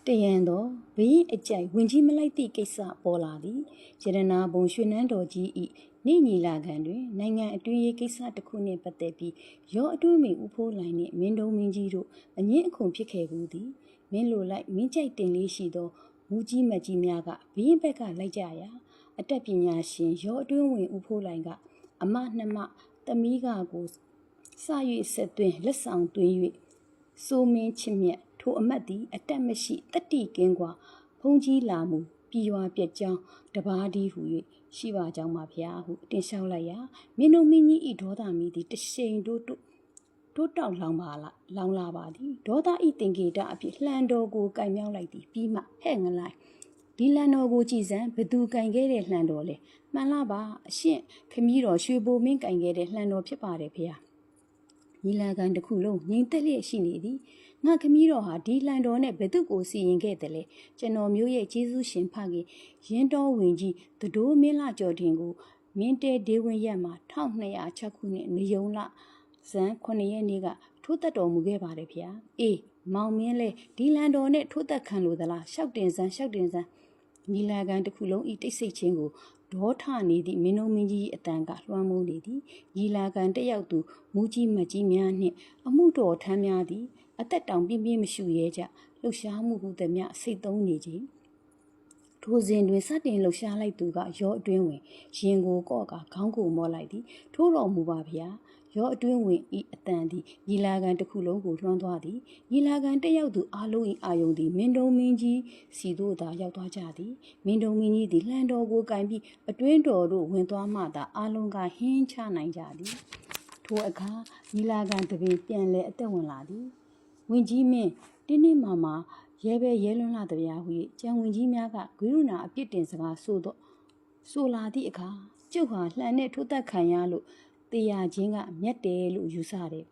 Tayan though, being a jay, when Jim like the Kesa Poladi, Jerana Bon Shunando G. Nini Lagandre, Nanga a 2 year Kesa to Kune Patepi, your do me Upo line, Mendo Minjiro, and yet complicate woody, Menlo like Minjay Tinley Shido, Muji Majimiaga, being Becca like Jaya, a tapinya shin, your doing Upo langa, a matnama, the miga goes. Sayu said to let's sound to you. So me chimney. ထိုအမတ်သည်အတက်မရှိတတိကင်းကွာဘုံကြီးလာမှုပြည်ရွာပြက်ကြောင်းတပါးဒီဟု၍ရှိပါကြောင်းပါဗျာဟုတင်လျှောက်လိုက်ရာမင်းတို့မင်းကြီးဤဒေါသမီသည်တရှိန်တို့တောက်လောင်ပါလားလောင်လာပါသည်ဒေါသဤတင်ကေတအဖြစ်လှန်တော်ကိုကင်မြောက်လိုက်သည်ပြီးမှဟဲ့ငလိုက်ဒီလန်တော်ကိုကြည်စံဘသူကင်ခဲ့တဲ့လှန်တော်လေမှန်လားပါအရှင့်ခမည်းတော်ရွှေဘိုမင်းကင်ခဲ့တဲ့လှန်တော်ဖြစ်ပါတယ်ဗျာညီလာခံတစ်ခုလုံးငြိမ်သက်လျက်ရှိနေသည်ငါခမီးတော်ဟာဒီလန်တော်နဲ့ဘယ်သူကိုစီရင်ခဲ့တယ်လဲကျွန်တော်မျိုးရဲ့ကျေးဇူးရှင်ဖခင်ရင်းတော်ဝင်ကြီးတဒိုးမင်းလာကျော်တင်ကိုမင်းတဲဒေဝင်ရက်မှာ1206ခုနှစ်နေုံလဇန်9ရက်နေ့ကထိုးသက်တော်မူခဲ့ပါတယ်ဗျာအေးမောင်မင်းလဲဒီလန်တော်နဲ့ထိုးသက်ခံလို့သလားရှောက်တင်စမ်းညီလာခံတစ်ခုလုံးဤတိတ်ဆိတ်ခြင်းကိုဒေါထနေသည့်မင်းတို့မင်းကြီးအတန်ကလွှမ်းမိုးနေသည်ညီလာခံတက်ရောက်သူမူကြီးမကြီးများနှင့်အမှုတော်ထမ်းများသည်အသက်တောင်ပြင်းပြင်းမရှိရဲကြလှုပ်ရှားမှုဟုသည်များစိတ်သုံးနေခြင်းထိုစဉ်တွင်စတင်လှုပ်ရှားလိုက်သူကရောအတွင်းဝင်ရင်ကိုကော့ကခေါင်းကိုမော့လိုက်သည်ထိုးတော်မူပါဗျာရောအတွင်းဝင်ဤအတန်သည်ညီလာခံတစ်ခုလုံးကိုလွှမ်းသွားသည်ညီလာခံတက်ရောက်သူအလုံး၏အာယုံသည်မင်းတုံမင်းကြီးစီတို့သာရောက်သွားကြသည်မင်းတုံမင်းကြီးသည်လှန်တော်ကိုကင်ပြီးအတွင်းတော်တို့ဝင်သွားမှသာအလုံးကဟင်းချနိုင်ကြသည်ထိုအခါညီလာခံတပင်ပြန်လဲအသက်ဝင်လာသည်ဝင်ကြီးမင်းတင်းတင်းမာမာရဲပဲရဲလွန်းလာတရားဟုကြံဝင်ကြီးများကဂွေရုဏာအပြစ်တင်စကားဆိုလာသည့်အခါကျုပ်ဟာလှန်နဲ့ထိုးသက်ခံရလို့တရားချင်းကမြတ်တယ်လို့ယူဆတယ်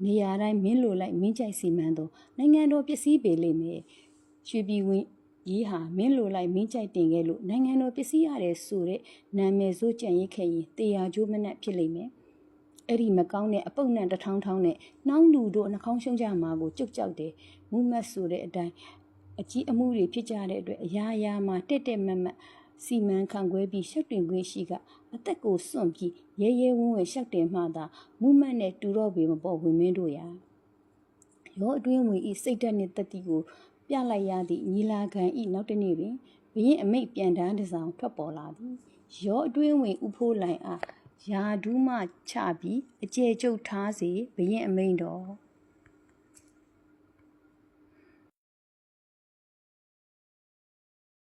နေရာတိုင်းမင်းလိုလိုက်မင်းကြိုက်စီမံတော့နိုင်ငံတော်ပစ္စည်းပေလိမ့်မယ်ရွှေပြည်ဝင်ရေးဟာမင်းလိုလိုက်မင်းကြိုက်တင်ခဲ့လို့နိုင်ငံတော်ပစ္စည်းရတယ်ဆိုတဲ့နာမည်စိုးကြံရိတ်ခဲ့ရင်တရားကျိုးမနှက်ဖြစ်လိမ့်မယ်အဲ့ဒီမကောင်းတဲ့အပုပ်နှံတစ်ထောင်းနဲ့နှောင်းလူတို့နှာခေါင်းရှုံးကြမှာကိုကြုတ်ကြောက်တယ်မူးမတ်ဆိုတဲ့အတိုင်းအကြီးအမှုတွေဖြစ်ကြတဲ့အတွက်အရာရာမှာတက်မတ်စီမံခန့်ခွဲပြီးရှက်တင်ခွင့်ရှိကအသက်ကိုစွန့်ပြီးရဲဝံ့ရှက်တင်မှသာမူးမတ်နဲ့တူတော့ပေမပေါ်ဝင်မင်းတို့ရာရောအတွင်းဝင်ဤစိတ်ဓာတ်နှင့်တတိကိုပြလိုက်ရသည့်ညီလာခံဤနောက်တစ်နေ့တွင်ဘရင်အမိတ်ပြန်တန်းတစ်ဆောင်ထွက်ပေါ်လာသည်ရောအတွင်းဝင်ဥဖိုးလိုင်အားယာဒူးမှချပြီးအကျဲကျုပ်ထားစေဘရင်အမိန်တော်